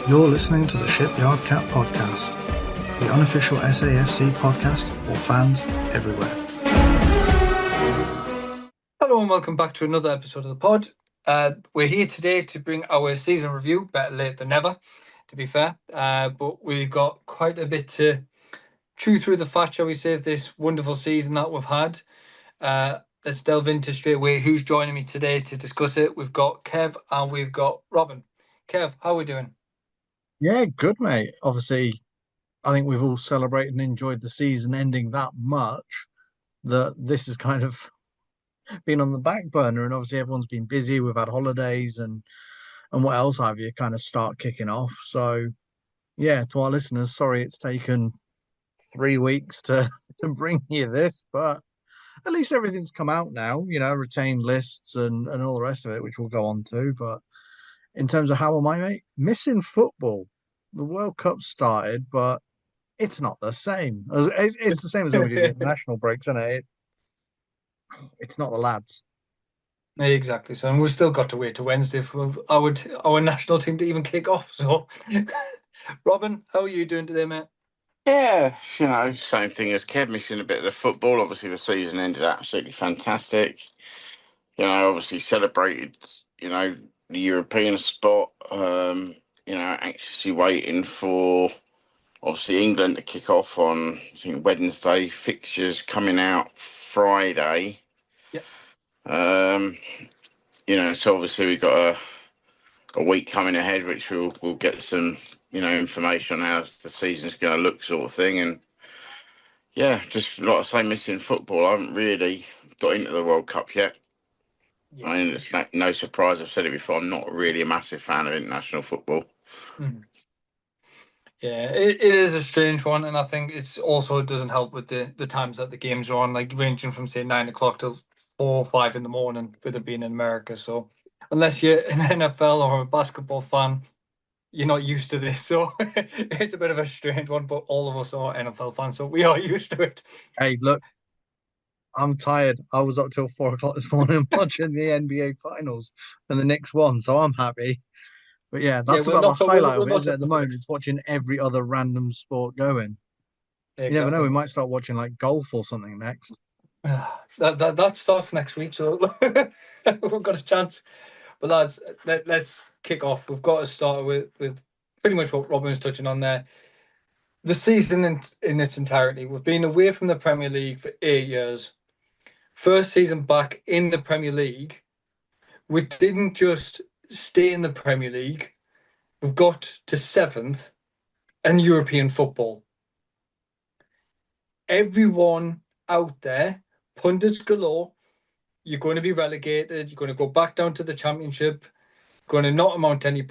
You're listening to the Shipyard Cat Podcast, the unofficial SAFC podcast for fans everywhere. Hello and welcome back to another episode of the pod. We're here today to bring our season review, better late than never, to be fair. But we've got quite a bit to chew through the fat, shall we say, of this wonderful season that we've had. Let's delve into straight away who's joining me today to discuss it. We've got Kev and we've got Robin. Kev, how are we doing? Yeah, good, mate. Obviously, I think we've all celebrated and enjoyed the season ending that much that this has kind of been on the back burner. And obviously, everyone's been busy. We've had holidays and what else have you kind of start kicking off. So, yeah, to our listeners, sorry it's taken 3 weeks to bring you this, but at least everything's come out now, retained lists and all the rest of it, which we'll go on to. But in terms of how am I, mate? Missing football. The World Cup started, but it's not the same. It's the same as when we do the international breaks, isn't it? It's not the lads. Exactly. So, and we've still got to wait to Wednesday for our national team to even kick off. So, Robin, how are you doing today, mate? Yeah, same thing as Kev, missing a bit of the football. Obviously, the season ended absolutely fantastic. Obviously celebrated, the European spot. Anxiously waiting for, obviously, England to kick off on, I think, Wednesday. Fixtures coming out Friday. Yep. So obviously we've got a week coming ahead, which we'll get some, information on how the season's going to look, sort of thing. And yeah, just like I say, missing football. I haven't really got into the World Cup yet. Yeah. I mean, it's no surprise. I've said it before. I'm not really a massive fan of international football. Mm. Yeah, it is a strange one, and I think it also doesn't help with the times that the games are on, like ranging from say 9 o'clock till 4 or 5 in the morning, with it being in America. So unless you're an NFL or a basketball fan, you're not used to this. So it's a bit of a strange one, but all of us are NFL fans, so we are used to it. Hey, look, I'm tired. I was up till 4 o'clock this morning watching the NBA finals and the Knicks won, so I'm happy. But yeah, that's about the highlight of it, isn't it? At the moment, it's watching every other random sport going. Exactly. You never know, we might start watching like golf or something next. That starts next week, so we've got a chance. But lads, let's kick off. We've got to start with pretty much what Robin was touching on there. The season in its entirety. We've been away from the Premier League for 8 years. First season back in the Premier League. We didn't just stay in the Premier League. We've got to 7th in European football. Everyone out there, pundits galore, you're going to be relegated. You're going to go back down to the Championship. Going to not amount to any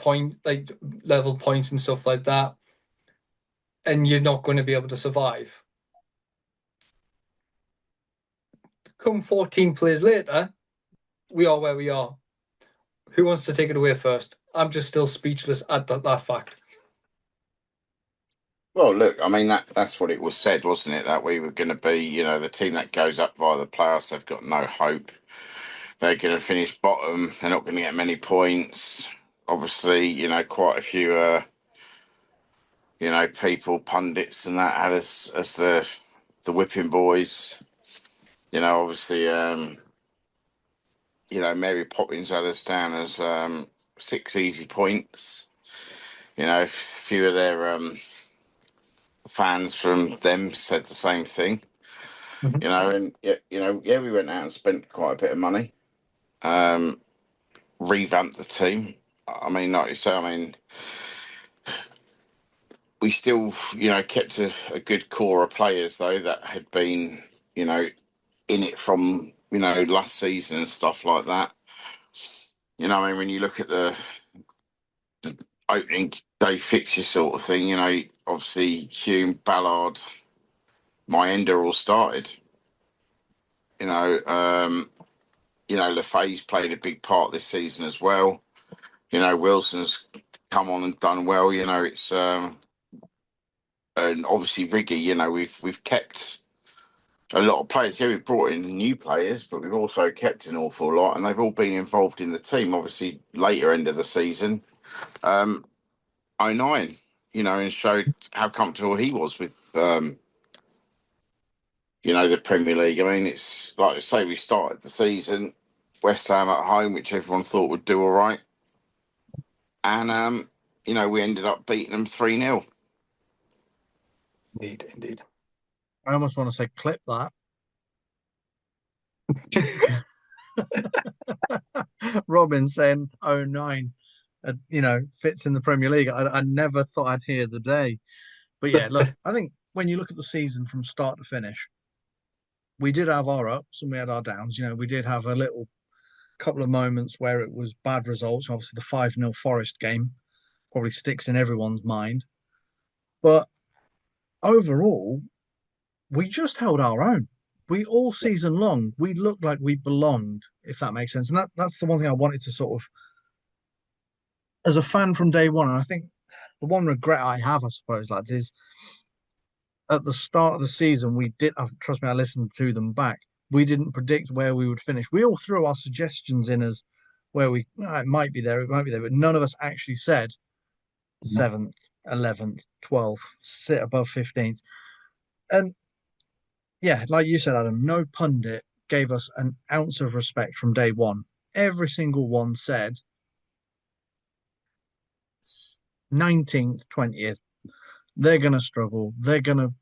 level points and stuff like that. And you're not going to be able to survive. Come 14 plays later, we are where we are. Who wants to take it away first? I'm just still speechless at that fact. Well, look, I mean, that's what it was said, wasn't it? That we were going to be, the team that goes up via the playoffs, they've got no hope. They're going to finish bottom. They're not going to get many points. Obviously, quite a few, people, pundits and that had us as the whipping boys. Obviously, Mary Poppins had us down as 6 easy points. A few of their fans from them said the same thing. Mm-hmm. We went out and spent quite a bit of money, revamped the team. I mean, like you say, we still, kept a good core of players though that had been, in it from, last season and stuff like that. When you look at the opening day fixture sort of thing, obviously Hume, Ballard, Mayenda all started. LaFay's played a big part this season as well. Wilson's come on and done well. It's and obviously Riggy. We've kept a lot of players. Yeah, we've brought in new players, but we've also kept an awful lot, and they've all been involved in the team. Obviously, later end of the season, '09, and showed how comfortable he was with, the Premier League. I mean, it's like I say, we started the season West Ham at home, which everyone thought would do all right, and we ended up beating them 3-0. Indeed. I almost want to say clip that. Robin saying 09, fits in the Premier League. I never thought I'd hear the day. But yeah, look, I think when you look at the season from start to finish, we did have our ups and we had our downs. We did have a little couple of moments where it was bad results. Obviously, the 5-0 Forest game probably sticks in everyone's mind. But overall, we just held our own. We all season long, we looked like we belonged, if that makes sense. And that's the one thing I wanted to sort of, as a fan from day one, and I think the one regret I have, I suppose, lads, is at the start of the season, we did, trust me, I listened to them back. We didn't predict where we would finish. We all threw our suggestions in as where it might be there, but none of us actually said 7th, 11th, 12th, sit above 15th. And yeah, like you said, Adam, no pundit gave us an ounce of respect from day one. Every single one said 19th, 20th, they're gonna struggle. They're gonna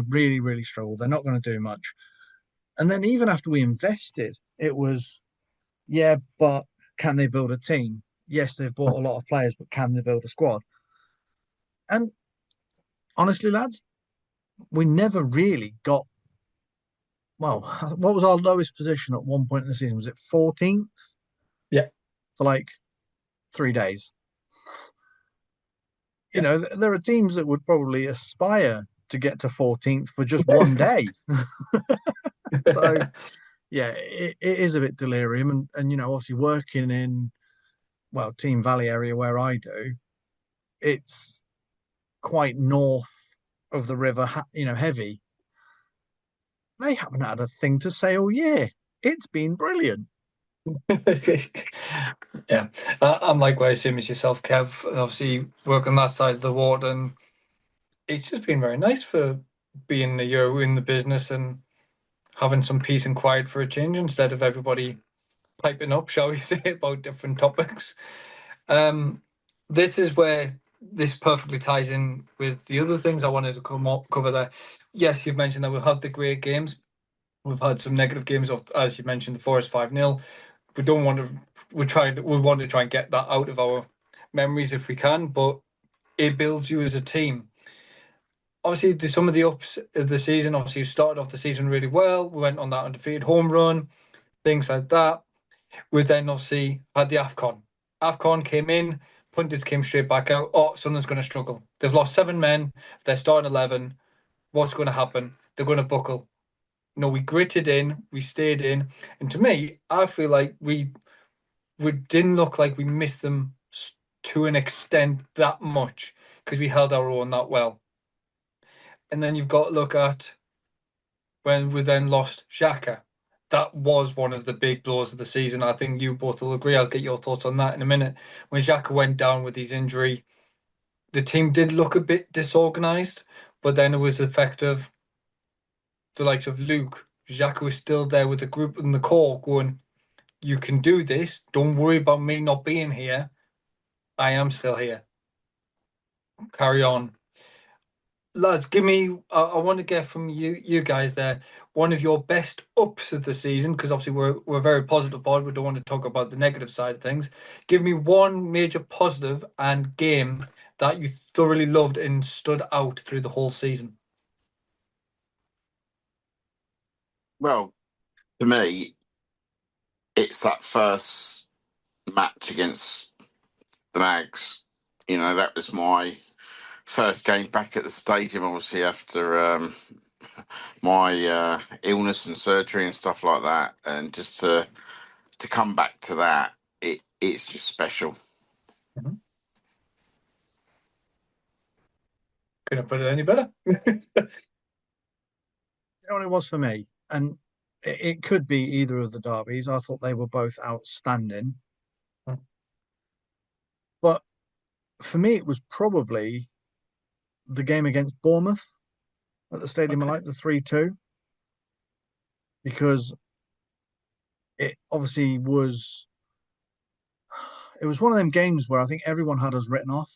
really, really struggle. They're not gonna do much. And then even after we invested, it was, yeah, but can they build a team? Yes, they've bought a lot of players, but can they build a squad? And honestly, lads, we never really got. Well, what was our lowest position at one point in the season? Was it 14th? Yeah. For like 3 days. Yeah. There are teams that would probably aspire to get to 14th for just one day. So, yeah, it is a bit delirium. And obviously working in, well, Team Valley area where I do, it's quite north of the river, heavy. They haven't had a thing to say all year. It's been brilliant. Yeah, I'm likewise, same as yourself, Kev. Obviously, work on that side of the water, and it's just been very nice for being a year in the business and having some peace and quiet for a change instead of everybody piping up, shall we say, about different topics. This is where this perfectly ties in with the other things I wanted to cover there. Yes, you've mentioned that we've had the great games. We've had some negative games, as you mentioned, the Forest 5-0. We don't want to. We want to try and get that out of our memories if we can, but it builds you as a team. Obviously, there's some of the ups of the season. Obviously, you started off the season really well. We went on that undefeated home run, things like that. We then obviously had the AFCON. AFCON came in, punters came straight back out. Oh, Sunderland's going to struggle. They've lost 7 men. They're starting 11. What's going to happen? They're going to buckle. No, we gritted in, we stayed in, and to me, I feel like we didn't look like we missed them to an extent that much because we held our own that well. And then you've got to look at when we then lost Xhaka. That was one of the big blows of the season. I think you both will agree. I'll get your thoughts on that in a minute. When Xhaka went down with his injury, the team did look a bit disorganised, but then it was the effect of the likes of Luke. Xhaka was still there with the group and the core going, you can do this. Don't worry about me not being here. I am still here. Carry on. Lads, give me, I want to get from you guys there, one of your best ups of the season, because obviously we're a very positive pod. We don't want to talk about the negative side of things. Give me one major positive and game that you thoroughly loved and stood out through the whole season. Well, to me, it's that first match against the Mags. That was my first game back at the stadium, obviously after my illness and surgery and stuff like that, and just to come back to that, it's just special. Mm-hmm. Couldn't put it any better. What it was for me, and it could be either of the derbies. I thought they were both outstanding. Mm. But for me, it was probably the game against Bournemouth at the Stadium of Okay. Light, the 3-2, because it obviously was one of them games where I think everyone had us written off.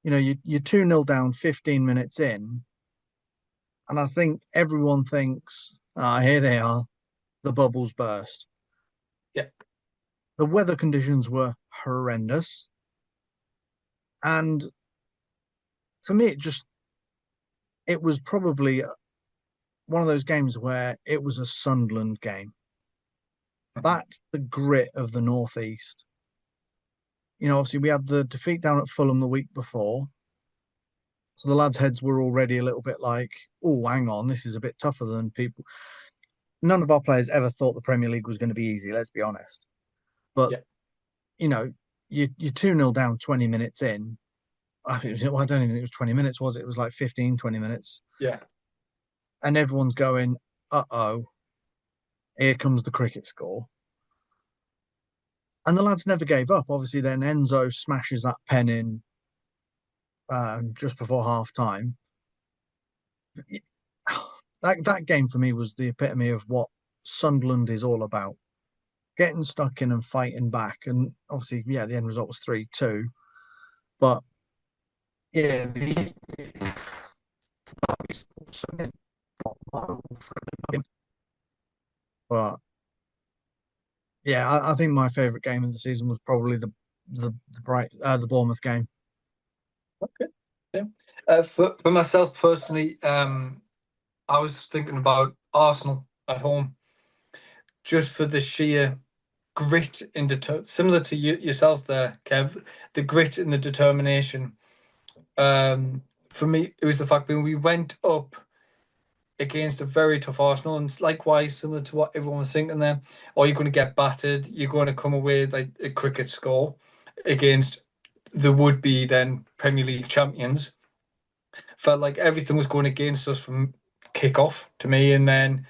You know, you're 2-0 down 15 minutes in, and I think everyone thinks, here they are, the bubbles burst. Yeah. The weather conditions were horrendous. And for me, it was probably one of those games where it was a Sunderland game. That's the grit of the Northeast. You know, obviously we had the defeat down at Fulham the week before. So the lads' heads were already a little bit like, oh, hang on, this is a bit tougher than people. None of our players ever thought the Premier League was going to be easy, let's be honest. But, Yeah. you know, you're 2-0 down 20 minutes in. I don't even think it was 20 minutes, was it? It was like 15, 20 minutes. Yeah. And everyone's going, uh-oh, here comes the cricket score. And the lads never gave up. Obviously, then Enzo smashes that pen in just before half time. That game for me was the epitome of what Sunderland is all about. Getting stuck in and fighting back. And obviously, yeah, the end result was 3-2. But yeah, but yeah, I think my favourite game of the season was probably the Bournemouth game. Okay. Yeah. For myself personally, I was thinking about Arsenal at home, just for the sheer grit and similar to yourself there, Kev, the grit and the determination. For me, it was the fact that we went up against a very tough Arsenal, and likewise, similar to what everyone was thinking there, or you're going to get battered, you're going to come away like a cricket score against the would-be then Premier League champions. Felt like everything was going against us from kick-off to me, and then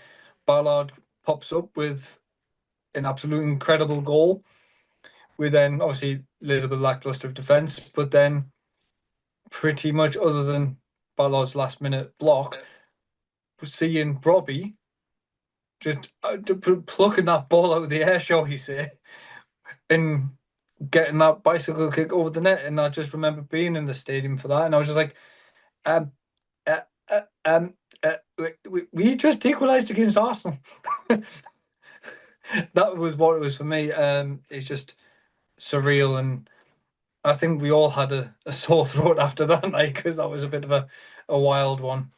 Ballard pops up with an absolute incredible goal. We then obviously a little bit lackluster of defence, but then pretty much other than Ballard's last minute block, seeing Robbie just plucking that ball out of the air, shall we say, and getting that bicycle kick over the net. And I just remember being in the stadium for that, and I was just like, um, uh, uh, um, we just equalised against Arsenal. That was what it was for me. It's just surreal, and I think we all had a sore throat after that night because that was a bit of a wild one.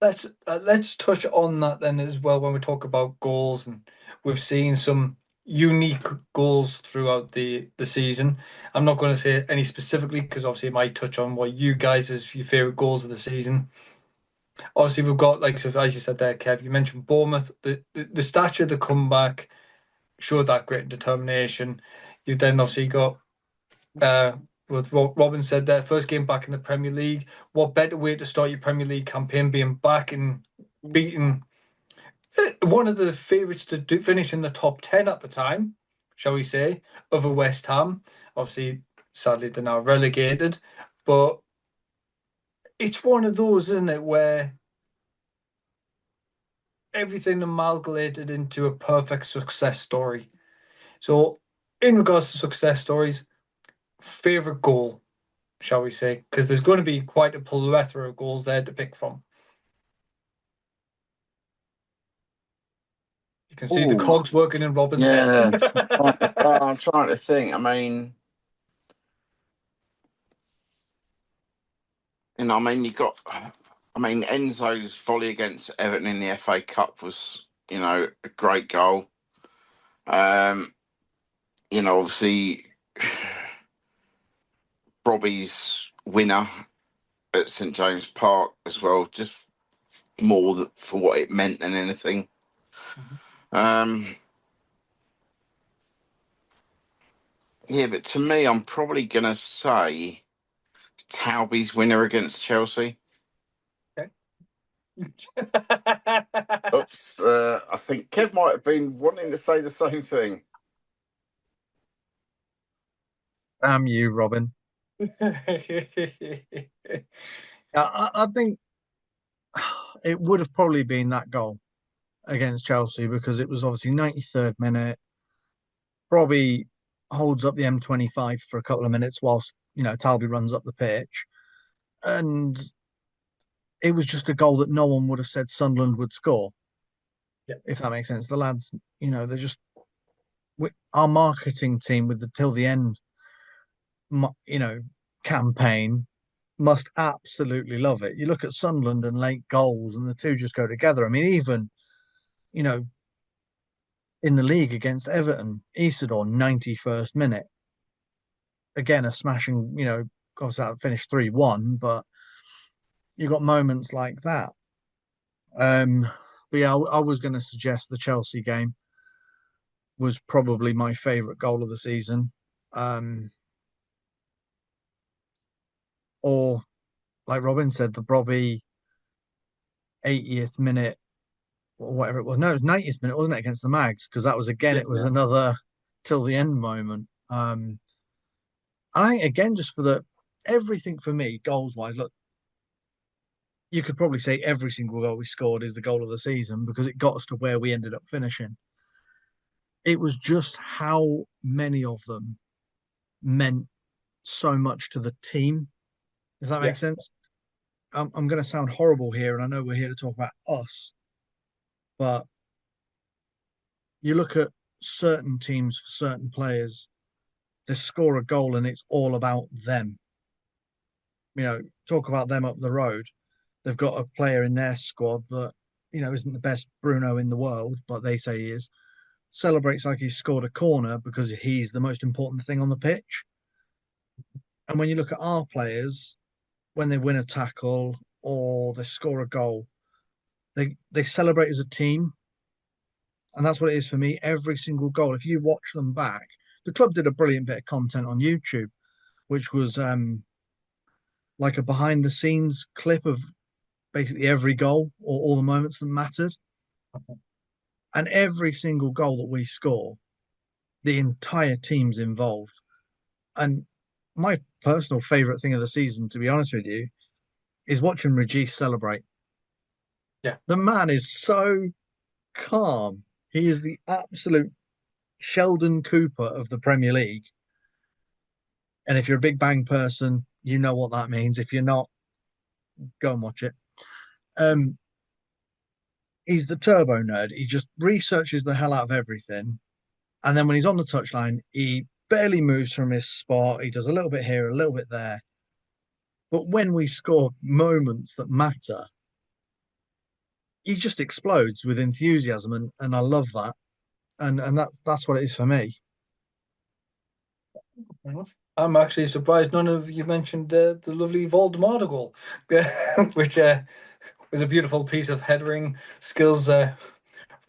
Let's touch on that then as well when we talk about goals, and we've seen some unique goals throughout the season. I'm not going to say any specifically because obviously it might touch on what you guys as your favorite goals of the season. Obviously, we've got, like, so as you said there, Kev, you mentioned Bournemouth, the stature, the comeback showed that great determination. You've then obviously got what Robin said there, first game back in the Premier League. What better way to start your Premier League campaign being back and beating one of the favourites to finish in the top 10 at the time, shall we say, over West Ham. Obviously, sadly, they're now relegated, but it's one of those, isn't it, where everything amalgamated into a perfect success story. So, in regards to success stories, favourite goal, shall we say, because there's going to be quite a plethora of goals there to pick from. You can see the Ooh, cogs working in Robin's yeah. head. I'm trying to think. I mean, you got. I mean, Enzo's volley against Everton in the FA Cup was, a great goal. Obviously, Robbie's winner at St James Park as well, just more for what it meant than anything. Yeah, but to me, I'm probably gonna say Taube's winner against Chelsea. Okay. Oops, I think Kev might have been wanting to say the same thing. Damn you, Robin. I think it would have probably been that goal against Chelsea because it was obviously 93rd minute. Robbie holds up the M25 for a couple of minutes whilst, Talby runs up the pitch. And it was just a goal that no one would have said Sunderland would score. Yeah. If that makes sense. The lads, they're just our marketing team with the till the end, campaign must absolutely love it. You look at Sunderland and late goals, and the two just go together. I mean, even in the league against Everton, Isidore 91st minute, again a smashing. Of course that finished 3-1, but you got moments like that. But yeah, I was going to suggest the Chelsea game was probably my favourite goal of the season. Or, like Robin said, the Robbie 80th minute or whatever it was. No, it was 90th minute, wasn't it, against the Mags? Because that was it was another till the end moment. And I think again, just for everything for me, goals wise, look, you could probably say every single goal we scored is the goal of the season because it got us to where we ended up finishing. It was just how many of them meant so much to the team, if that makes sense. I'm going to sound horrible here, and I know we're here to talk about us, but you look at certain teams for certain players, they score a goal and it's all about them. Talk about them up the road. They've got a player in their squad that, isn't the best Bruno in the world, but they say he is. Celebrates like he's scored a corner because he's the most important thing on the pitch. And when you look at our players, when they win a tackle or they score a goal, they celebrate as a team. And that's what it is for me. Every single goal, if you watch them back, the club did a brilliant bit of content on YouTube, which was like a behind the scenes clip of basically every goal or all the moments that mattered. And every single goal that we score, the entire team's involved. And my personal favourite thing of the season, to be honest with you, is watching Regis celebrate. Yeah. The man is so calm. He is the absolute Sheldon Cooper of the Premier League. And if you're a Big Bang person, you know what that means. If you're not, go and watch it. He's the turbo nerd. He just researches the hell out of everything. And then when he's on the touchline, he barely moves from his spot. He does a little bit here, a little bit there. But when we score moments that matter, he just explodes with enthusiasm. And I love that. And that's what it is for me. I'm actually surprised none of you mentioned the lovely Voldemort goal, which was a beautiful piece of headering skills from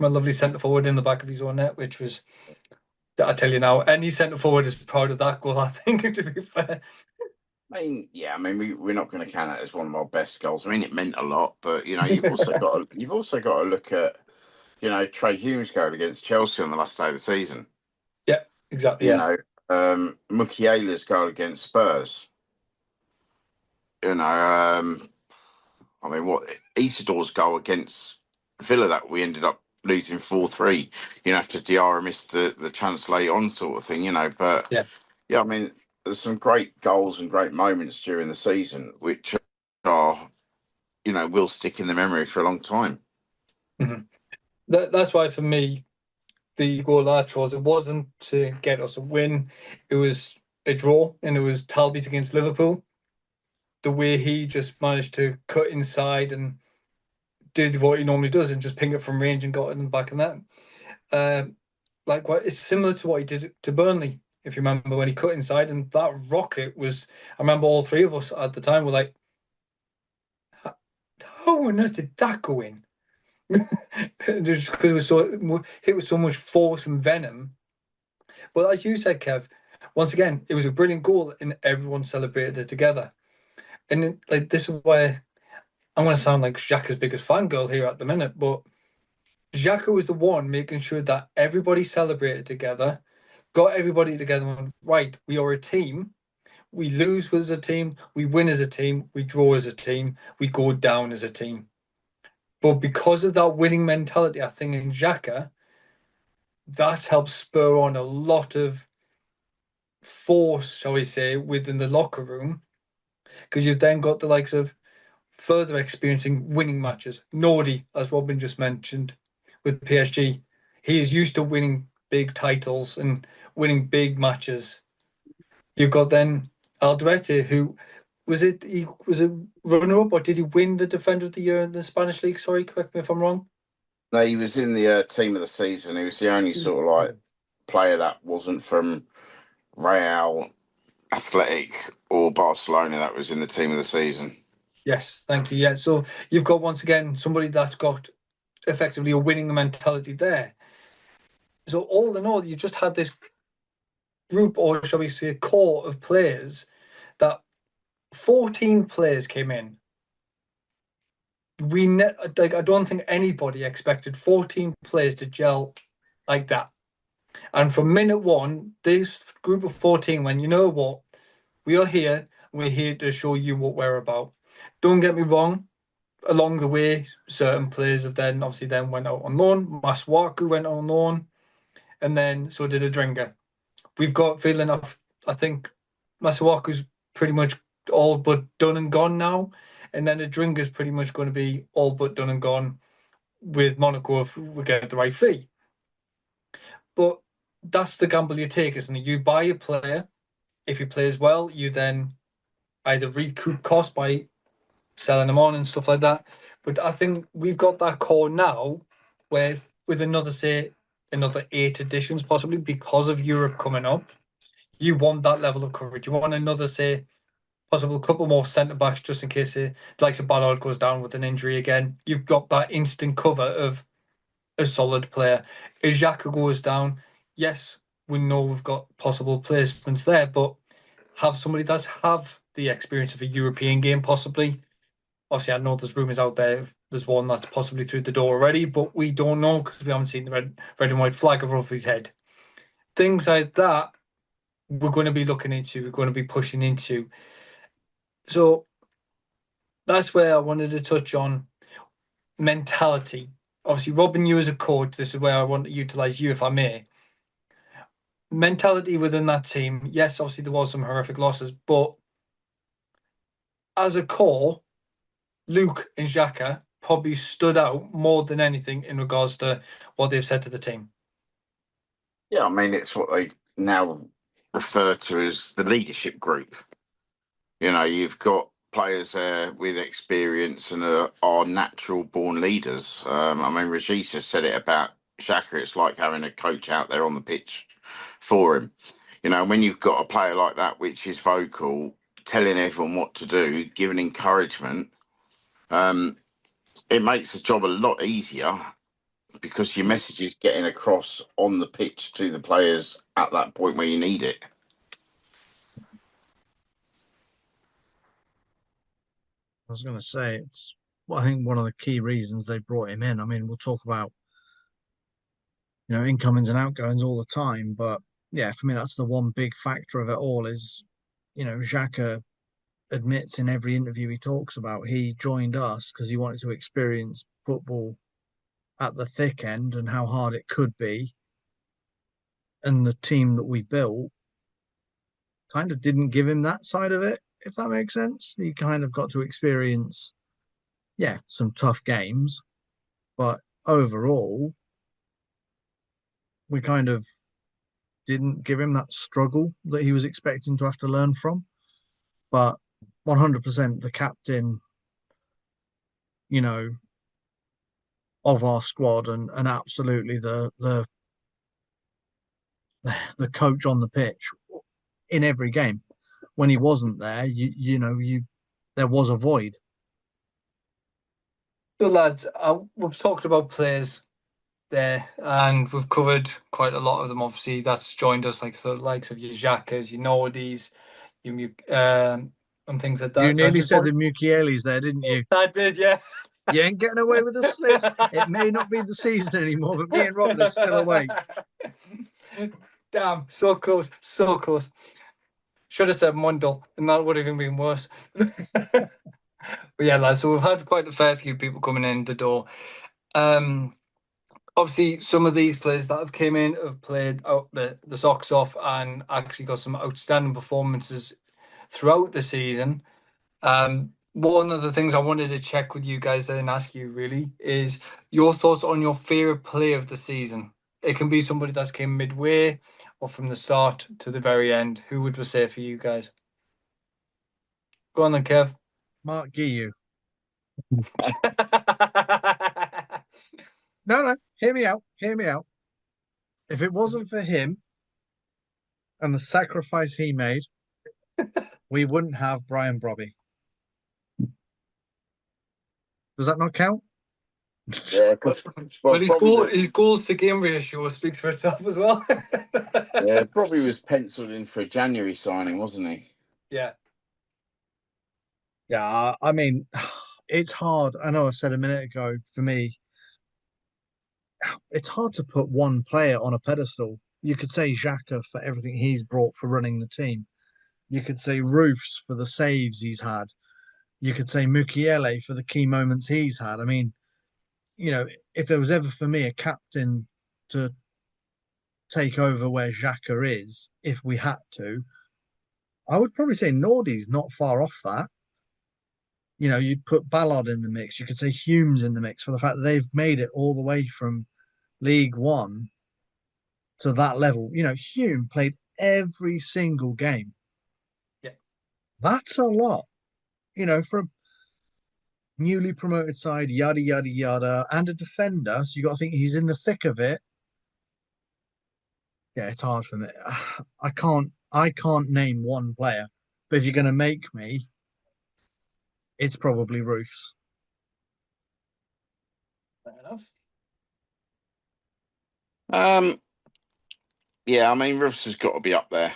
a lovely centre forward in the back of his own net, which was, I tell you now, any centre forward is proud of that goal, I think, to be fair. We're not going to count it as one of our best goals. I mean, it meant a lot, but you've also got to look at Trey Humes' goal against Chelsea on the last day of the season. Yeah, exactly. Mukiela's goal against Spurs. Isidore's goal against Villa that we ended up losing 4-3. After Diarra missed the chance late on, sort of thing. But there's some great goals and great moments during the season, which are, will stick in the memory for a long time. Mm-hmm. That's why, for me, the goal I chose, it wasn't to get us a win. It was a draw, and it was Talby's against Liverpool. The way he just managed to cut inside and did what he normally does and just ping it from range and got it in the back of that. It's similar to what he did to Burnley, if you remember, when he cut inside, and that rocket was, I remember all three of us at the time were like, how on earth did that go in? Just because it was hit with so much force and venom. But as you said, Kev, once again, it was a brilliant goal and everyone celebrated it together. And this is why I'm going to sound like Xhaka's biggest fangirl here at the minute, but Xhaka was the one making sure that everybody celebrated together, got everybody together and went, right, we are a team. We lose as a team, we win as a team, we draw as a team, we go down as a team. But because of that winning mentality, I think in Xhaka, that helps spur on a lot of force, shall we say, within the locker room, because you've then got the likes of further experiencing winning matches. Nordi, as Robin just mentioned, with PSG, he is used to winning big titles and winning big matches. You've got then Alderete, who he was a runner up, or did he win the Defender of the Year in the Spanish league? Sorry, correct me if I'm wrong. No, he was in the team of the season. He was the only sort of like player that wasn't from Real, Athletic, or Barcelona that was in the team of the season. Yes, thank you. Yeah, so you've got once again somebody that's got effectively a winning mentality there. So all in all, you just had this group, or shall we say, core of players that 14 players came in. I don't think anybody expected 14 players to gel like that. And from minute one, this group of 14 went, you know what? We are here. We're here to show you what we're about. Don't get me wrong. Along the way, certain players have then obviously then went out on loan. Masuaku went on loan. And then so did Adringa. We've got feeling of, I think Masuaku's pretty much all but done and gone now. And then Adringa's pretty much going to be all but done and gone with Monaco if we get the right fee. But that's the gamble you take, isn't it? You buy a player. If he plays well, you then either recoup costs by selling them on and stuff like that. But I think we've got that core now where with another 8 editions possibly because of Europe coming up, you want that level of coverage. You want another, say, possible couple more centre backs just in case the likes of Ballard goes down with an injury again. You've got that instant cover of a solid player. If Xhaka goes down, yes, we know we've got possible placements there, but have somebody that's have the experience of a European game possibly. Obviously, I know there's rumours out there. There's one that's possibly through the door already, but we don't know because we haven't seen the red and white flag above his head. Things like that we're going to be looking into, we're going to be pushing into. So that's where I wanted to touch on mentality. Obviously, Robin, you as a coach, this is where I want to utilise you, if I may. Mentality within that team, yes, obviously there was some horrific losses, but as a core, Luke and Xhaka probably stood out more than anything in regards to what they've said to the team. Yeah, I mean, it's what they now refer to as the leadership group. You know, you've got players there with experience and are natural born leaders. I mean, Regis just said it about Xhaka. It's like having a coach out there on the pitch for him. You know, when you've got a player like that, which is vocal, telling everyone what to do, giving encouragement, it makes the job a lot easier because your message is getting across on the pitch to the players at that point where you need it. I was going to say it's, well, I think one of the key reasons they brought him in. I mean, we'll talk about incomings and outgoings all the time, but yeah, for me that's the one big factor of it all. Is Xhaka admits in every interview he talks about he joined us because he wanted to experience football at the thick end and how hard it could be, and the team that we built kind of didn't give him that side of it, if that makes sense. He kind of got to experience, yeah, some tough games, but overall, we kind of didn't give him that struggle that he was expecting to have to learn from. But 100% the captain, of our squad and absolutely the coach on the pitch in every game. When he wasn't there, there was a void. So, lads, we've talked about players there, and we've covered quite a lot of them. Obviously, that's joined us, like the likes of your Xhakas, your Nordis, your and things like that. You nearly said the Mukielis there, didn't you? I did, yeah. You ain't getting away with the slips. It may not be the season anymore, but me and Robin are still awake. Damn, so close, so close. Should have said Mundell, and that would have even been worse. But yeah, lads, so we've had quite a fair few people coming in the door. Obviously, some of these players that have came in have played out the socks off and actually got some outstanding performances throughout the season. One of the things I wanted to check with you guys and ask you really is your thoughts on your favourite player of the season. It can be somebody that's came midway or from the start to the very end. Who would we say for you guys? Go on then, Kev. Mark Guiu. No, hear me out. Hear me out. If it wasn't for him and the sacrifice he made, we wouldn't have Brian Brobby. Does that not count? Yeah, Well, probably his goals to game ratio speaks for itself as well. yeah, probably was penciled in for a January signing, wasn't he? Yeah. Yeah, I mean, it's hard. I know I said a minute ago, for me, it's hard to put one player on a pedestal. You could say Xhaka for everything he's brought for running the team. You could say Roofs for the saves he's had. You could say Mukiele for the key moments he's had. I mean, if there was ever for me a captain to take over where Xhaka is, if we had to, I would probably say Nordy's not far off that. You'd put Ballard in the mix. You could say Humes in the mix for the fact that they've made it all the way from League One to that level. Hume played every single game. Yeah. That's a lot, for a newly promoted side, yada, yada, yada, and a defender. So you got to think he's in the thick of it. Yeah, it's hard for me. I can't name one player, but if you're going to make me, it's probably Roofs. Fair enough. Yeah, I mean, Rivers has got to be up there.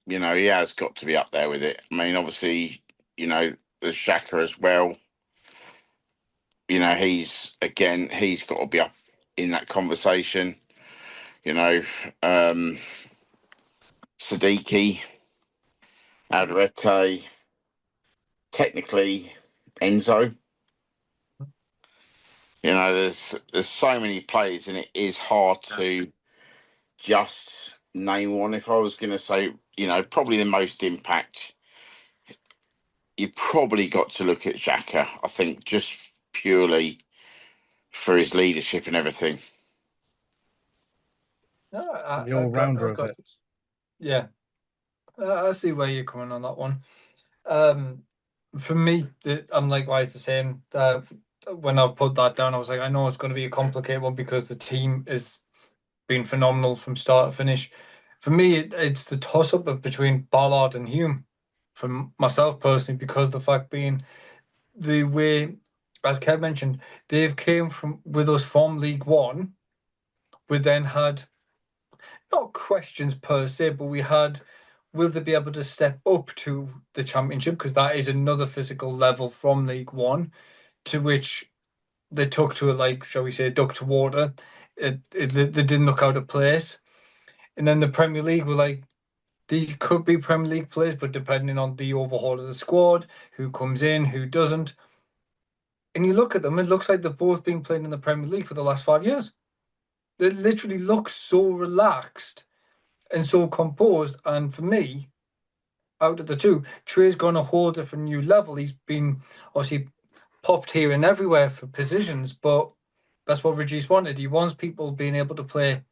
He has got to be up there with it. I mean, obviously, there's Xhaka as well. He's got to be up in that conversation. Siddiqui, Alderete, technically Enzo. There's so many players, and it is hard to just name one. If I was going to say, probably the most impact, you probably got to look at Xhaka. I think just purely for his leadership and everything. No, The all-rounder of it. Yeah, I see where you're coming on that one. For me, I'm likewise the same. When I put that down, I was like, I know it's going to be a complicated one because the team has been phenomenal from start to finish. For me, it's the toss-up between Ballard and Hume. For myself personally, because the fact being the way, as Kev mentioned, they've came with us from League One. We then had not questions per se, but we had, will they be able to step up to the Championship? Because that is another physical level from League One, to which they took to it like, shall we say, duck to water. They didn't look out of place. And then the Premier League were like, these could be Premier League players, but depending on the overhaul of the squad, who comes in, who doesn't. And you look at them, it looks like they've both been playing in the Premier League for the last 5 years. They literally look so relaxed and so composed. And for me, out of the two, Trey's gone a whole different new level. He's been obviously popped here and everywhere for positions, but that's what Regis wanted. He wants people being able to play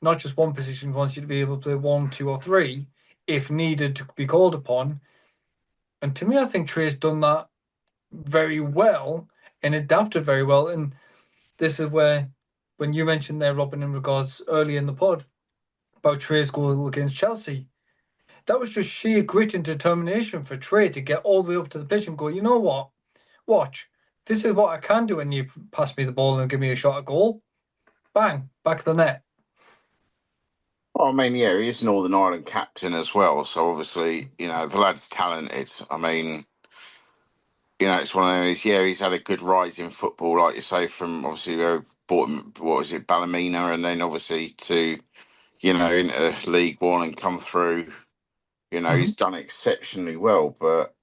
not just one position, he wants you to be able to play 1, 2, or 3 if needed to be called upon. And to me, I think Trey's done that very well and adapted very well. And this is where, when you mentioned there, Robin, in regards early in the pod about Trey's goal against Chelsea, that was just sheer grit and determination for Trey to get all the way up to the pitch and go, you know what? Watch. This is what I can do when you pass me the ball and give me a shot at goal. Bang, back of the net. Well, I mean, yeah, he is an Northern Ireland captain as well. So obviously, the lad's talented. I mean, it's one of those, he's had a good rise in football, like you say, from obviously bought him, what was it, Ballymena, and then obviously to, into League One and come through. He's done exceptionally well, but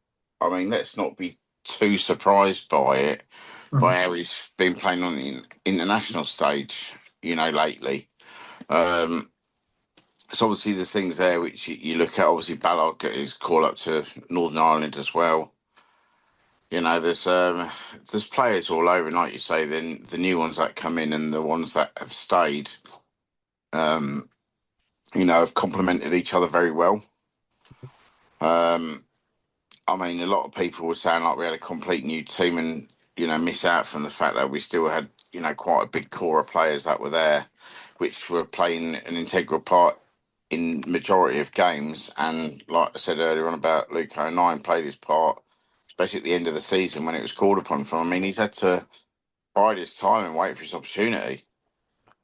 I mean, let's not be too surprised by it, by how he's been playing on the international stage, lately. So obviously there's things there which you look at. Obviously Ballard got his call up to Northern Ireland as well. There's players all over, and like you say, then the new ones that come in and the ones that have stayed, have complemented each other very well. I mean, a lot of people were saying like we had a complete new team and, miss out from the fact that we still had, quite a big core of players that were there, which were playing an integral part in majority of games. And like I said earlier on about Luke O'Nien played his part, especially at the end of the season when it was called upon from. I mean, he's had to bide his time and wait for his opportunity.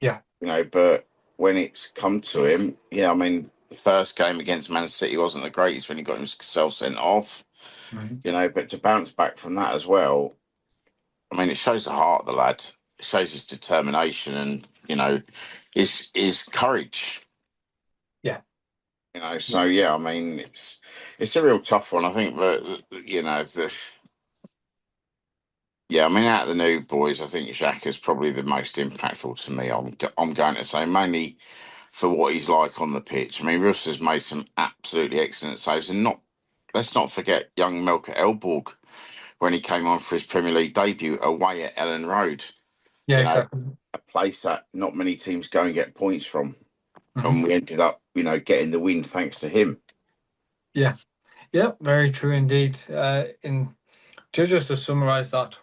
Yeah. But when it's come to him, I mean, the first game against Man City wasn't the greatest when he got himself sent off. But to bounce back from that as well, I mean, it shows the heart of the lad. It shows his determination and, his courage. Yeah. So, I mean, it's a real tough one. I think that, I mean, out of the new boys, I think Xhaka's probably the most impactful to me. I'm going to say, mainly for what he's like on the pitch. I mean, Russ has made some absolutely excellent saves, and let's not forget young Melker Elborg when he came on for his Premier League debut away at Ellen Road. Yeah, exactly. A place that not many teams go and get points from, and we ended up, getting the win thanks to him. Yeah, very true indeed. Just to summarise that,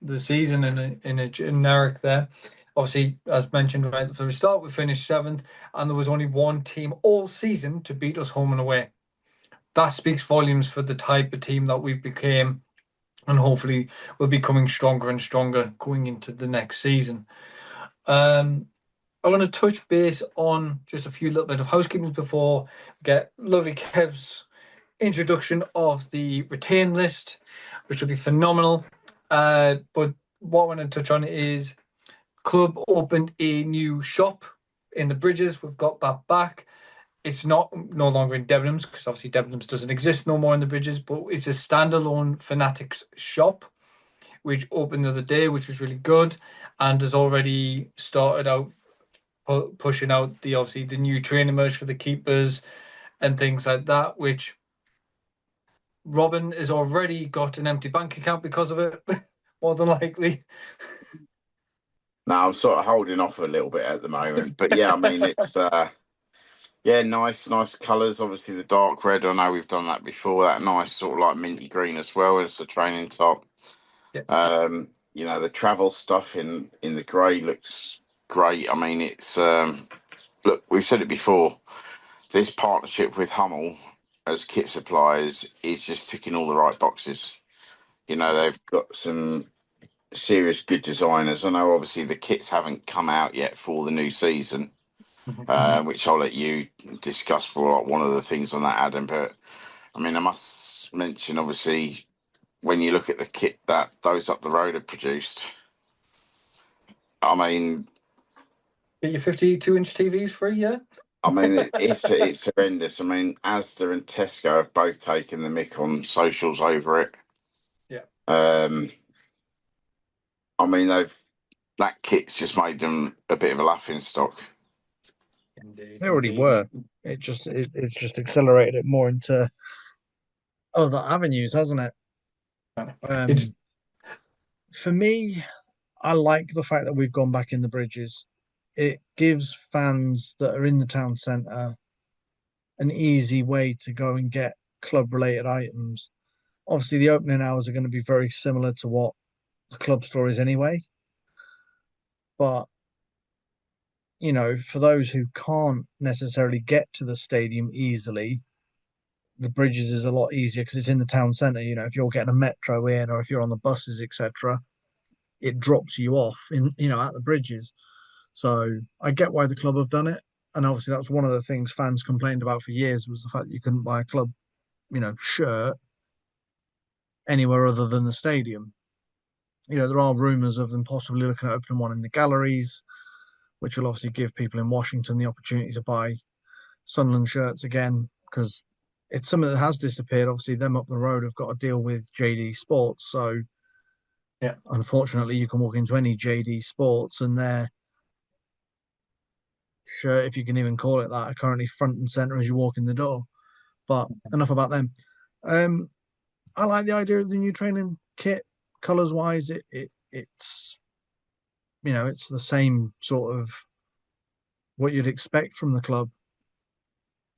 the season in a generic there. Obviously, as mentioned right from the start, we finished 7th, and there was only one team all season to beat us home and away. That speaks volumes for the type of team that we've became, and hopefully we're becoming stronger and stronger going into the next season. I want to touch base on just a few little bit of housekeeping before we get lovely Kev's introduction of the retain list, which will be phenomenal. But what I want to touch on is club opened a new shop in the Bridges. We've got that back. It's no longer in Debenhams, because obviously Debenhams doesn't exist no more in the Bridges, but it's a standalone Fanatics shop, which opened the other day, which was really good, and has already started out pushing out the new training merch for the keepers and things like that, which Robin has already got an empty bank account because of it, more than likely. No, I'm sort of holding off a little bit at the moment, but I mean, it's nice colours. Obviously, the dark red. I know we've done that before. That nice sort of like minty green as well as the training top. Yeah. The travel stuff in the grey looks great. I mean, it's look, we've said it before. This partnership with Hummel as kit suppliers is just ticking all the right boxes. They've got some serious good designers. I know obviously the kits haven't come out yet for the new season, which I'll let you discuss for like one of the things on that, Adam. But I mean, I must mention obviously when you look at the kit that those up the road have produced, I mean, Get your 52-inch TVs free, yeah? I mean, it's horrendous. I mean, Asda and Tesco have both taken the mick on socials over it. Yeah. I mean, that kit's just made them a bit of a laughing stock. Indeed. They already were. It's just accelerated it more into other avenues, hasn't it? For me, I like the fact that we've gone back in the Bridges. It gives fans that are in the town centre an easy way to go and get club-related items. Obviously, the opening hours are going to be very similar to what the club store is anyway. But, for those who can't necessarily get to the stadium easily, the Bridges is a lot easier because it's in the town centre. If you're getting a metro in or if you're on the buses, etc., it drops you off in, at the Bridges. So I get why the club have done it. And obviously that's one of the things fans complained about for years was the fact that you couldn't buy a club, shirt anywhere other than the stadium. There are rumours of them possibly looking at opening one in the galleries. which will obviously give people in Washington the opportunity to buy Sunderland shirts again, because it's something that has disappeared. Obviously, them up the road have got to deal with JD Sports. So, Yeah. unfortunately, you can walk into any JD Sports and their shirt, if you can even call it that, are currently front and center as you walk in the door. But enough about them. I like the idea of the new training kit. Colors wise, it's it's the same sort of what you'd expect from the club.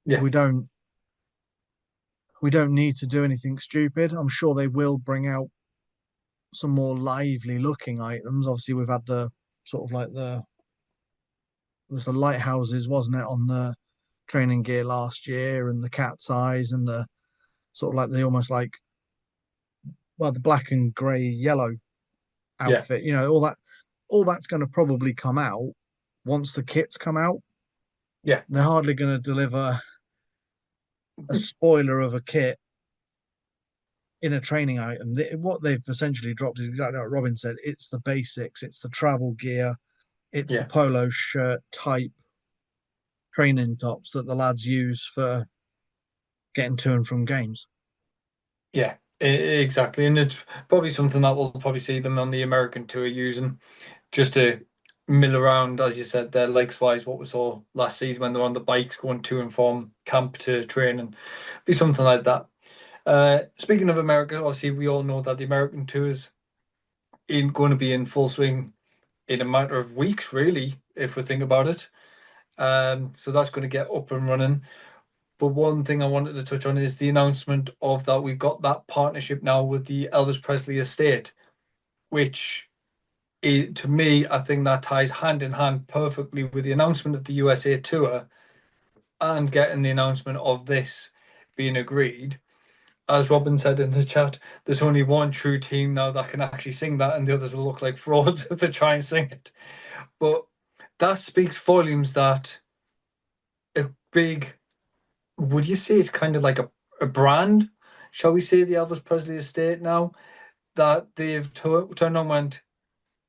Yeah. We don't need to do anything stupid. I'm sure they will bring out some more lively looking items. Obviously, we've had the sort of like it was the lighthouses, wasn't it, on the training gear last year, and the cat's eyes, and the sort of like the almost like, well, the black and grey yellow outfit. All that's going to probably come out once the kits come out. Yeah. They're hardly going to deliver a spoiler of a kit in a training item. What they've essentially dropped is exactly what Robin said. It's the basics. It's the travel gear. It's the polo shirt type training tops that the lads use for getting to and from games. Yeah, exactly. And it's probably something that we'll probably see them on the American tour using, just to mill around, as you said there, likewise what we saw last season when they're on the bikes going to and from camp to training. Be something like that. Speaking of America, obviously we all know that the American tour is going to be in full swing in a matter of weeks, really, if we think about it. So that's going to get up and running. But one thing I wanted to touch on is the announcement of that we've got that partnership now with the Elvis Presley estate, which to me, I think that ties hand in hand perfectly with the announcement of the USA tour and getting the announcement of this being agreed. As Robin said in the chat, there's only one true team now that can actually sing that, and the others will look like frauds if they try and sing it. But that speaks volumes that a big, would you say it's kind of like a brand, shall we say, the Elvis Presley estate now, that they've turned on and went,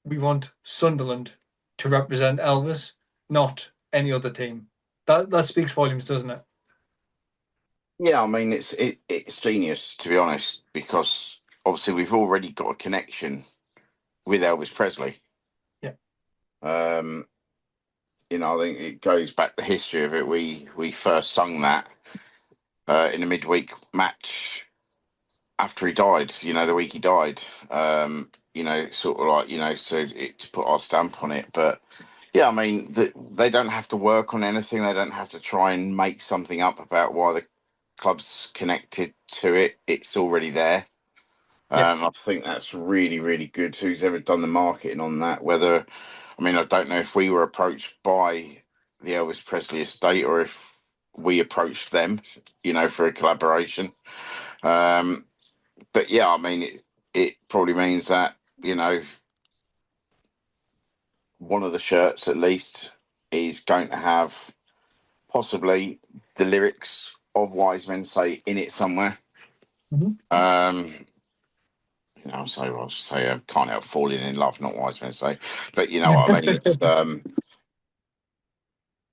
we want Sunderland to represent Elvis, not any other team. That speaks volumes, doesn't it? Yeah, I mean it's genius, to be honest, because obviously we've already got a connection with Elvis Presley. Yeah. I think it goes back the history of it. We first sung that in a midweek match after he died. The week he died. Sort of like so to put our stamp on it. But yeah, I mean they don't have to work on anything. They don't have to try and make something up about why the club's connected to it. It's already there. I think that's really, really good. Who's ever done the marketing on that? I don't know if we were approached by the Elvis Presley estate or if we approached them, for a collaboration. But yeah, I mean, it probably means that, one of the shirts at least is going to have possibly the lyrics of Wise Men Say in it somewhere. Mm-hmm. So I'll say can't help falling in love, not Wise Men Say, but you know what I mean. It's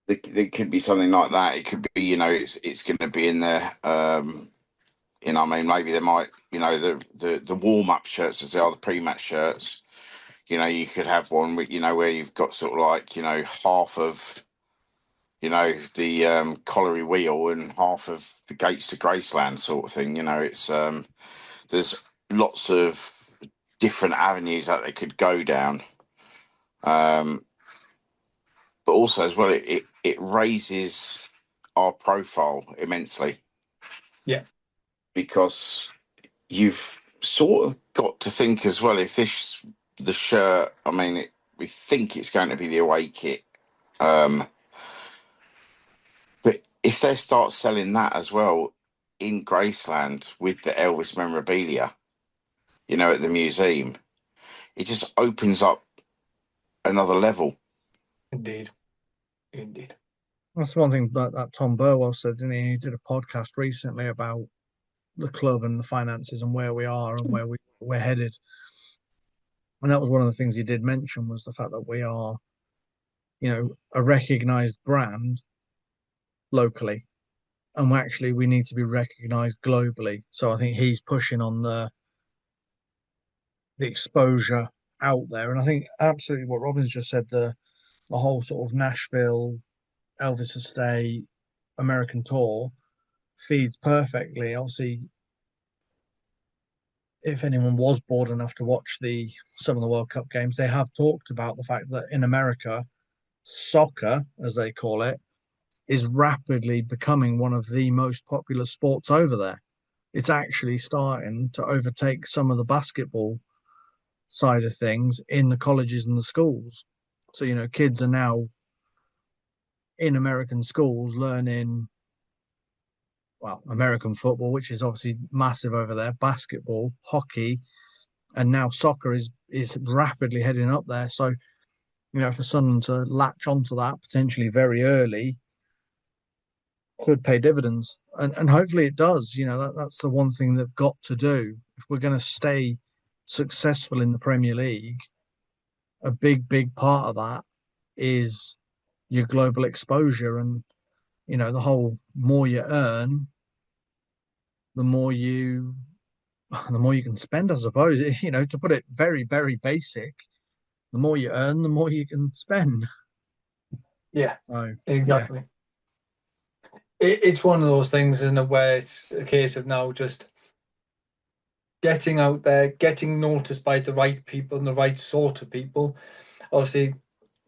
there could be something like that. It could be, it's going to be in there. Maybe they might, the warm up shirts as they are the pre-match shirts. You could have one with, where you've got sort of like, half of, the colliery wheel and half of the gates to Graceland sort of thing. It's there's lots of different avenues that they could go down. But also as well, it raises our profile immensely. Yeah. Because you've sort of got to think as well, if the shirt, we think it's going to be the away kit. But if they start selling that as well in Graceland with the Elvis memorabilia, at the museum, it just opens up another level. Indeed. That's one thing that Tom Burwell said, didn't he? He did a podcast recently about the club and the finances and where we are and where we're headed. And that was one of the things he did mention, was the fact that we are a recognized brand locally, and we need to be recognized globally. So I think he's pushing on the exposure out there, and I think absolutely what Robin's just said, the whole sort of Nashville, Elvis Estate, American tour feeds perfectly. Obviously, if anyone was bored enough to watch some of the World Cup games, they have talked about the fact that in America, soccer, as they call it, is rapidly becoming one of the most popular sports over there. It's actually starting to overtake some of the basketball side of things in the colleges and the schools. So, kids are now in American schools learning, well, American football, which is obviously massive over there, basketball, hockey, and now soccer is rapidly heading up there. So, for Sunderland to latch onto that potentially very early could pay dividends, and hopefully it does. That's the one thing they've got to do if we're going to stay successful in the Premier League. A big part of that is your global exposure, and the whole more you earn, the more you can spend, I suppose. To put it very, very basic, the more you earn, the more you can spend. Yeah, So, exactly. Yeah. It's one of those things in a way. It's a case of now just getting out there, getting noticed by the right people and the right sort of people. Obviously,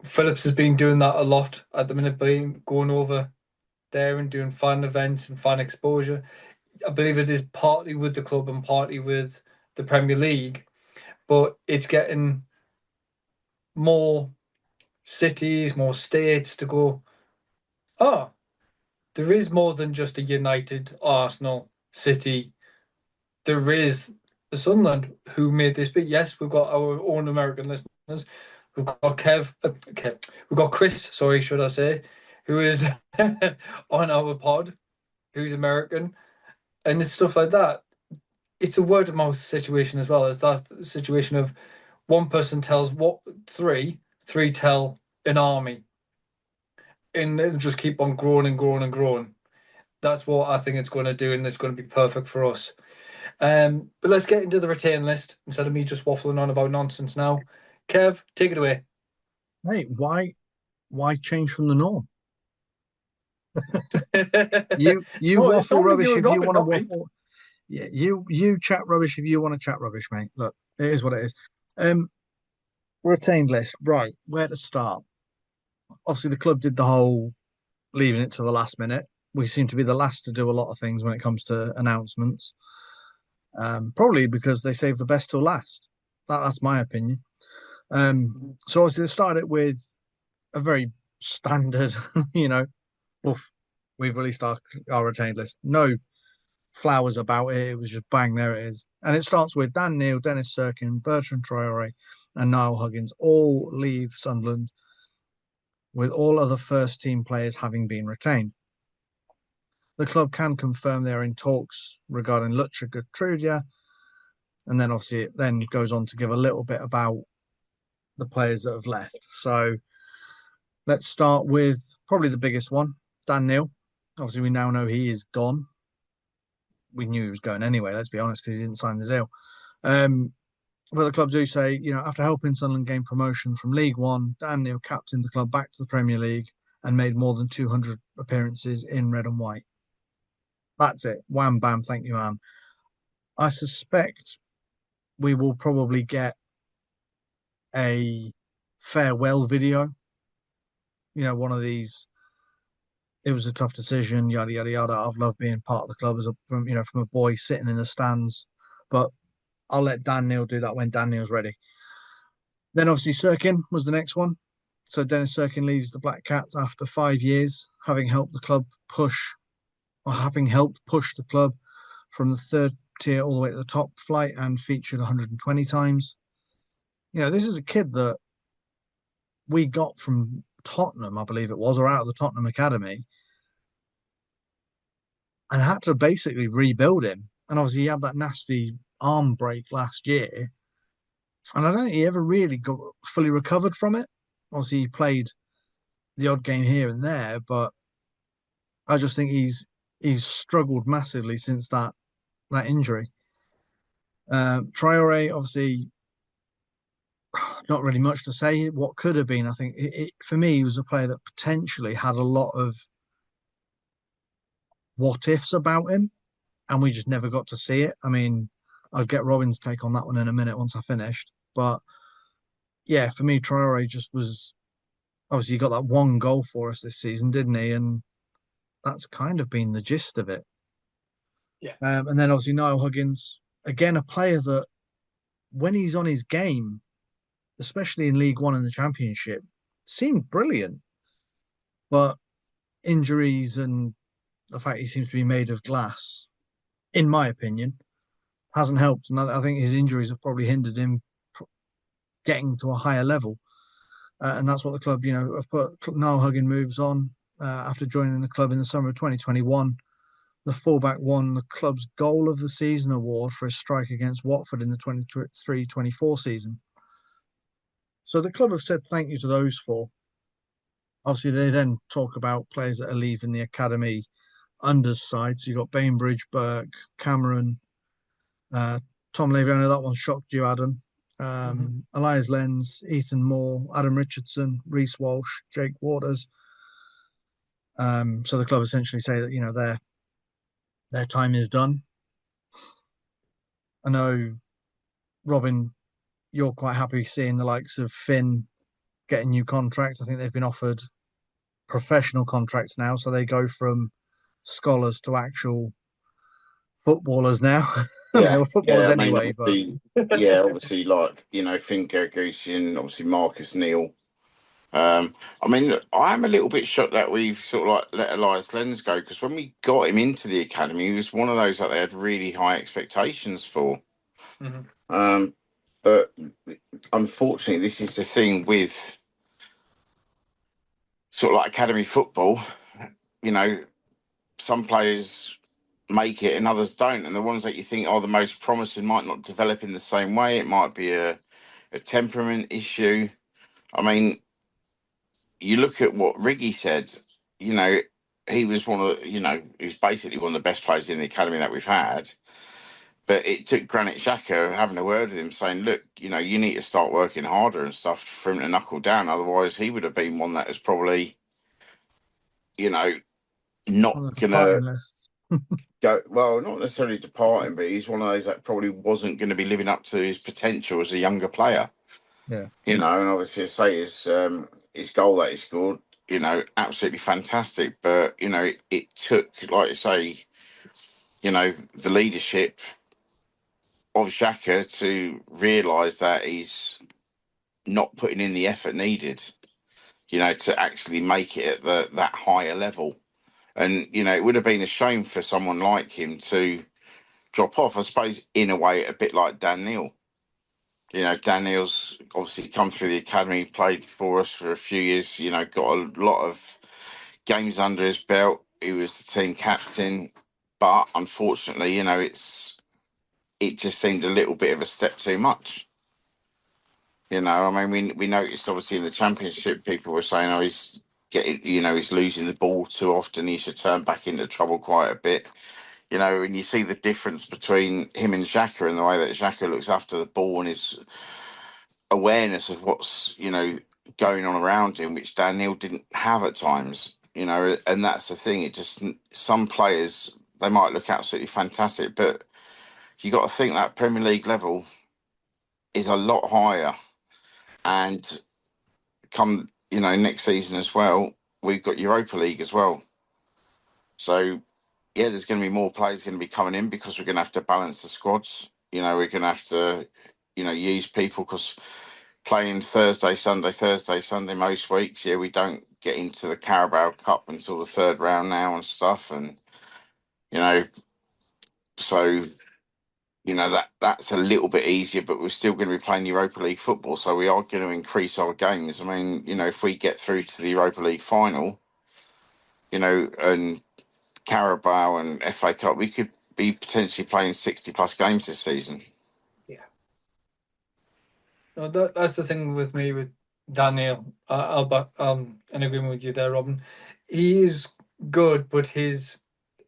Phillips has been doing that a lot at the minute, going over there and doing fan events and fan exposure. I believe it is partly with the club and partly with the Premier League, but it's getting more cities, more states to go, there is more than just a United, Arsenal, City. There is the Sunderland who made this big. Yes, we've got our own American listeners. We've got we've got Chris, sorry, should I say, who is on our pod, who's American, and it's stuff like that. It's a word of mouth situation as well as that situation of one person tells three tell an army, and it'll just keep on growing and growing and growing. That's what I think it's going to do, and it's going to be perfect for us. But let's get into the retain list instead of me just waffling on about nonsense now. Kev, take it away. Hey, why change from the norm? you waffle rubbish if you want to waffle. Yeah, you chat rubbish if you want to chat rubbish, mate. Look, it is what it is. Retained list, right? Where to start? Obviously, the club did the whole leaving it to the last minute. We seem to be the last to do a lot of things when it comes to announcements. Probably because they save the best till last. That's my opinion. So obviously they started it with a very standard, oof, we've released our retained list. No flowers about it. It was just bang, there it is. And it starts with Dan Neil, Dennis Serkin, Bertrand Traore, and Niall Huggins all leave Sunderland, with all other first team players having been retained. The club can confirm they are in talks regarding Lucha Gertrudia, and then obviously it then goes on to give a little bit about the players that have left. So let's start with probably the biggest one, Dan Neil. Obviously, we now know he is gone. We knew he was going anyway, let's be honest, because he didn't sign the deal. But the club do say, after helping Sunderland gain promotion from League One, Dan Neil captained the club back to the Premier League and made more than 200 appearances in red and white. That's it. Wham, bam, thank you, man. I suspect we will probably get a farewell video. One of these, it was a tough decision, yada, yada, yada. I've loved being part of the club from a boy sitting in the stands. But I'll let Dan Neil do that when Dan Neil's ready. Then obviously Serkin was the next one. So Dennis Serkin leaves the Black Cats after 5 years, having helped push the club from the third tier all the way to the top flight and featured 120 times. This is a kid that we got from Tottenham, I believe it was, or out of the Tottenham Academy, and had to basically rebuild him. And obviously he had that nasty arm break last year, and I don't think he ever really got fully recovered from it. Obviously he played the odd game here and there, but I just think he's struggled massively since that injury. Traore, obviously, not really much to say. What could have been, I think, for me, he was a player that potentially had a lot of what ifs about him, and we just never got to see it. I mean, I'll get Robin's take on that one in a minute once I finished. But yeah, for me, Traore just was obviously he got that one goal for us this season, didn't he? And that's kind of been the gist of it. Yeah. And then obviously Niall Huggins, again, a player that when he's on his game, especially in League One and the Championship, seemed brilliant. But injuries and the fact he seems to be made of glass, in my opinion, hasn't helped. And I think his injuries have probably hindered him getting to a higher level. And that's what the club, have put. Niall Huggins moves on after joining the club in the summer of 2021. The fullback won the club's Goal of the Season award for his strike against Watford in the 23-24 season. So the club have said thank you to those four. Obviously, they then talk about players that are leaving the academy unders side. So you've got Bainbridge, Burke, Cameron, Tom Levy. I know that one shocked you, Adam. Elias Lenz, Ethan Moore, Adam Richardson, Reece Walsh, Jake Waters. So the club essentially say that, their time is done. I know, Robin, you're quite happy seeing the likes of Finn getting new contracts. I think they've been offered professional contracts now, so they go from scholars to actual footballers now. I mean, they were footballers anyway, but obviously, like Finn Gergusian, obviously Marcus Neal. I mean, look, I'm a little bit shocked that we've sort of like let Elias Lenz go, because when we got him into the academy, he was one of those that they had really high expectations for. But unfortunately, this is the thing with sort of like academy football. Some players make it and others don't, and the ones that you think are the most promising might not develop in the same way. It might be a temperament issue. I mean, you look at what Riggy said, he was he was basically one of the best players in the academy that we've had. But it took Granit Xhaka having a word with him saying, look, you need to start working harder and stuff for him to knuckle down. Otherwise, he would have been one that was probably, not going to go, well, not necessarily departing, but he's one of those that probably wasn't going to be living up to his potential as a younger player. Yeah. And obviously, I say his goal that he scored, absolutely fantastic. But, it took, like I say, the leadership of Xhaka to realise that he's not putting in the effort needed, to actually make it at that higher level. And, it would have been a shame for someone like him to drop off, I suppose, in a way, a bit like Dan Neil. Dan Neil's obviously come through the academy, played for us for a few years, got a lot of games under his belt. He was the team captain. But unfortunately, it just seemed a little bit of a step too much. I mean, we noticed obviously in the Championship, people were saying, oh, he's getting, he's losing the ball too often. He should turn back into trouble quite a bit. And you see the difference between him and Xhaka and the way that Xhaka looks after the ball and his awareness of what's, going on around him, which Dan Neil didn't have at times, and that's the thing. It just, some players, they might look absolutely fantastic, but you got to think that Premier League level is a lot higher. And come, next season as well, we've got Europa League as well. So, yeah, there's going to be more players going to be coming in because we're going to have to balance the squads. We're going to have to, use people, because playing Thursday, Sunday most weeks, we don't get into the Carabao Cup until the third round now and stuff. And, so, that's a little bit easier, but we're still going to be playing Europa League football. So we are going to increase our games. I mean, if we get through to the Europa League final, and Carabao and FA Cup, we could be potentially playing 60 plus games this season. Yeah. No, that's the thing with me with Daniel, in agreement with you there, Robin. He is good, but his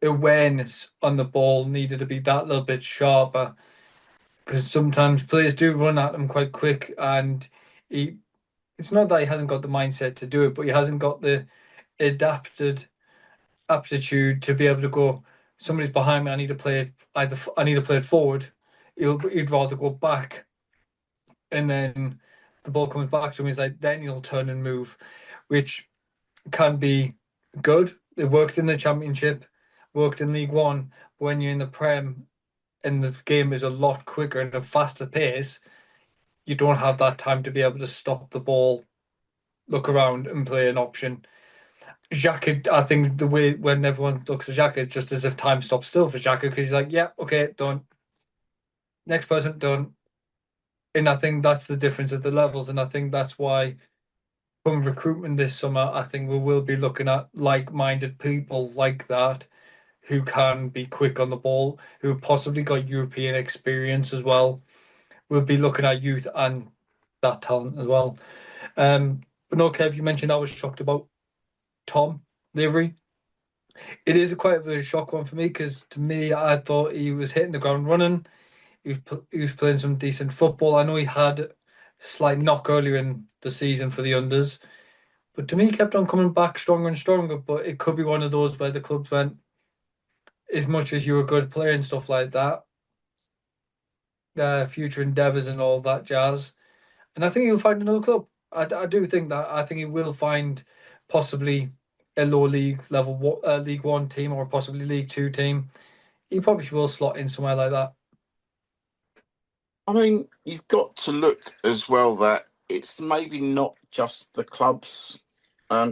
awareness on the ball needed to be that little bit sharper because sometimes players do run at him quite quick, and he. It's not that he hasn't got the mindset to do it, but he hasn't got the adapted aptitude to be able to go. Somebody's behind me. I need to play it. I need to play it forward. He'd rather go back, and then the ball comes back to him. He's like, then he'll turn and move, which can be good. It worked in the Championship, worked in League One. When you're in the Prem and the game is a lot quicker and a faster pace, you don't have that time to be able to stop the ball, look around, and play an option. Xhaka, I think the way when everyone looks at Xhaka, it's just as if time stops still for Xhaka because he's like, yeah, okay, done. Next person, done. And I think that's the difference of the levels. And I think that's why from recruitment this summer, I think we will be looking at like-minded people like that who can be quick on the ball, who possibly got European experience as well. We'll be looking at youth and that talent as well. But no, Kev, you mentioned I was shocked about Tom Lavery. It is quite a shock one for me because to me, I thought he was hitting the ground running. He was playing some decent football. I know he had a slight knock earlier in the season for the unders, but to me, he kept on coming back stronger and stronger. But it could be one of those where the clubs went, as much as you're a good player and stuff like that, future endeavours and all that jazz. And I think he'll find another club. I do think that. I think he will find possibly a lower league level League One team or possibly League Two team. He probably will slot in somewhere like that. I mean, you've got to look as well that it's maybe not just the club's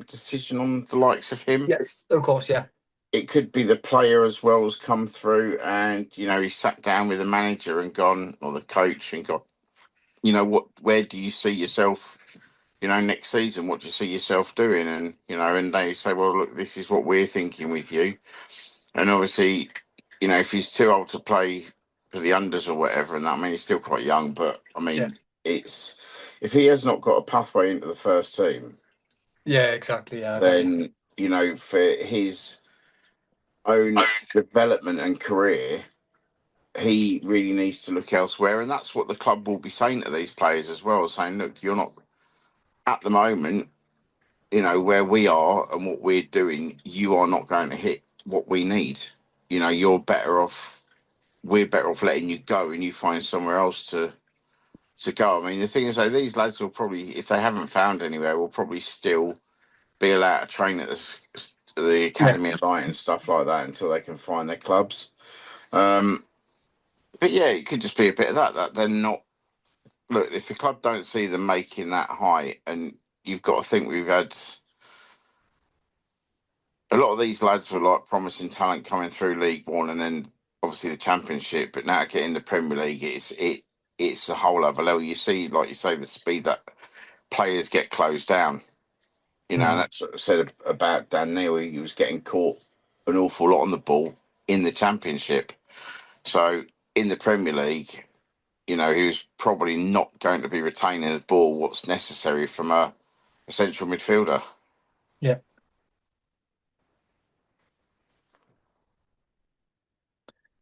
decision on the likes of him. Yes, of course, yeah. It could be the player as well has come through and, he sat down with the manager and gone, or the coach and got, where do you see yourself, next season? What do you see yourself doing? And, and they say, well, look, this is what we're thinking with you. And obviously, if he's too old to play for the unders or whatever, and that, I mean, he's still quite young, but I mean, It's if he has not got a pathway into the first team, yeah, exactly, yeah, then for his own development and career, he really needs to look elsewhere, and that's what the club will be saying to these players as well, saying, look, you're not at the moment, where we are and what we're doing, you are not going to hit what we need. You're better off. We're better off letting you go, and you find somewhere else to go. I mean, the thing is, though, these lads will probably, if they haven't found anywhere, will probably still be allowed to train at the academy at night and stuff like that until they can find their clubs. But yeah, it could just be a bit of that they're not. Look, if the club don't see them making that height, and you've got to think we've had a lot of these lads were like promising talent coming through League One and then obviously the Championship, but now getting the Premier League, it's a whole other level. You see, like you say, the speed that players get closed down. And that's what I said about Dan Neil. He was getting caught an awful lot on the ball in the Championship. So in the Premier League, he was probably not going to be retaining the ball what's necessary from a central midfielder. Yeah.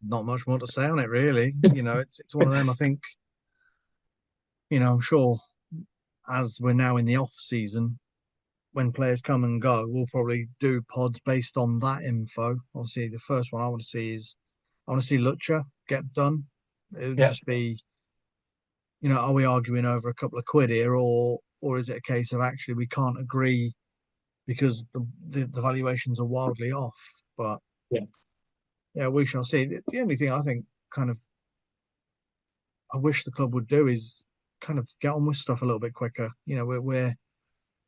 Not much more to say on it, really. It's one of them. I think, I'm sure as we're now in the off season, when players come and go, we'll probably do pods based on that info. Obviously, the first one I want to see is Lucha get done. It would just be, are we arguing over a couple of quid here, or is it a case of actually we can't agree because the valuations are wildly off? But yeah, we shall see. The only thing I think kind of I wish the club would do is kind of get on with stuff a little bit quicker. We're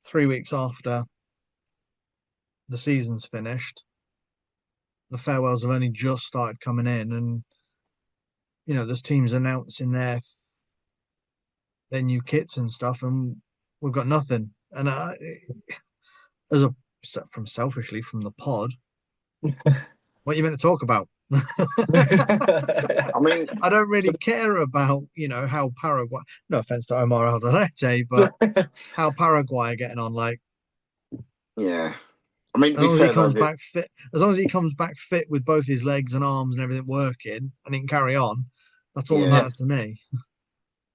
3 weeks after the season's finished. The farewells have only just started coming in, and there's teams announcing their new kits and stuff, and we've got nothing. And selfishly from the pod, what are you meant to talk about? I mean, I don't so, really care about, how Paraguay, no offense to Omar Alderete, but how Paraguay are getting on. Like, yeah. I mean, to as be long as he fair though, comes back fit, as long as he comes back fit with both his legs and arms and everything working, and he can carry on, that's all that yeah. Yeah. matters to me.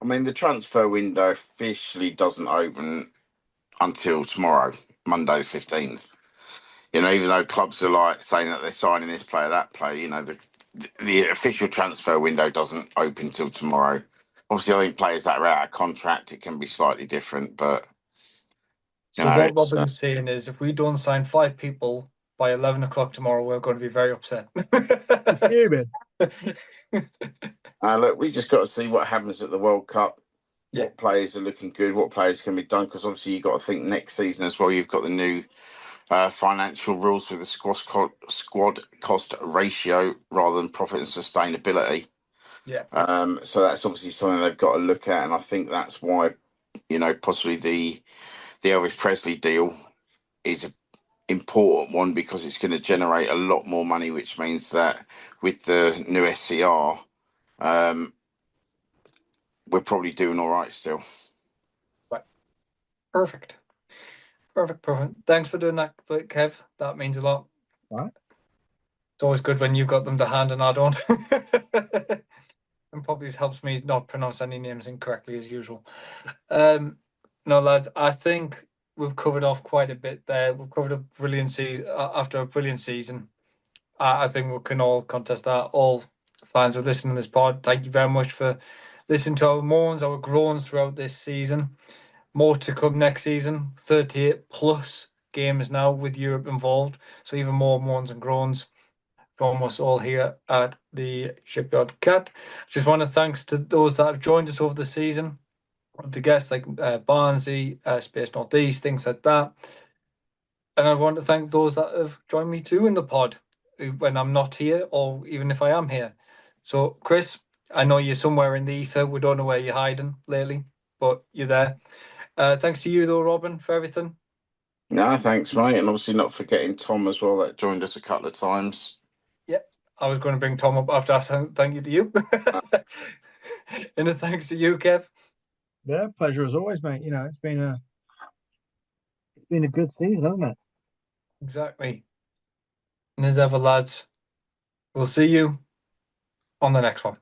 I mean, the transfer window officially doesn't open until tomorrow, Monday the 15th. Even though clubs are like saying that they're signing this player, that player, the official transfer window doesn't open till tomorrow. Obviously, I think players that are out of contract, it can be slightly different, but So what it's Robin's saying is, if we don't sign 5 people by 11 o'clock tomorrow, we're going to be very upset. Fuming. look, we just got to see what happens at the World Cup. Yeah. What players are looking good, what players can be done, because obviously you've got to think next season as well. You've got the new financial rules with the squad cost ratio rather than profit and sustainability. Yeah. So that's obviously something they've got to look at, and I think that's why, possibly the Elvis Presley deal is an important one, because it's going to generate a lot more money, which means that with the new SCR, we're probably doing all right still. Right. Perfect. Thanks for doing that, Kev. That means a lot. Right. It's always good when you've got them to hand and I don't. And probably helps me not pronounce any names incorrectly as usual. No, lads, I think we've covered off quite a bit there. We've covered a brilliant season after a brilliant season. I think we can all contest that. All fans who listen to this pod, thank you very much for listening to our moans, our groans throughout this season. More to come next season. 38 plus games now with Europe involved. So even more moans and groans from us all here at the Shipyard Cat. Just want to thanks to those that have joined us over the season, the guests like Barnsley, Space Northeast, things like that. And I want to thank those that have joined me too in the pod when I'm not here, or even if I am here. So, Chris, I know you're somewhere in the ether. We don't know where you're hiding lately, but you're there. Thanks to you, though, Robin, for everything. No, thanks, mate, and obviously not forgetting Tom as well, that joined us a couple of times. Yep, I was going to bring Tom up after I thank you to you. And a thanks to you, Kev. Yeah, pleasure as always, mate. It's been a good season, hasn't it? Exactly. And as ever, lads, we'll see you on the next one.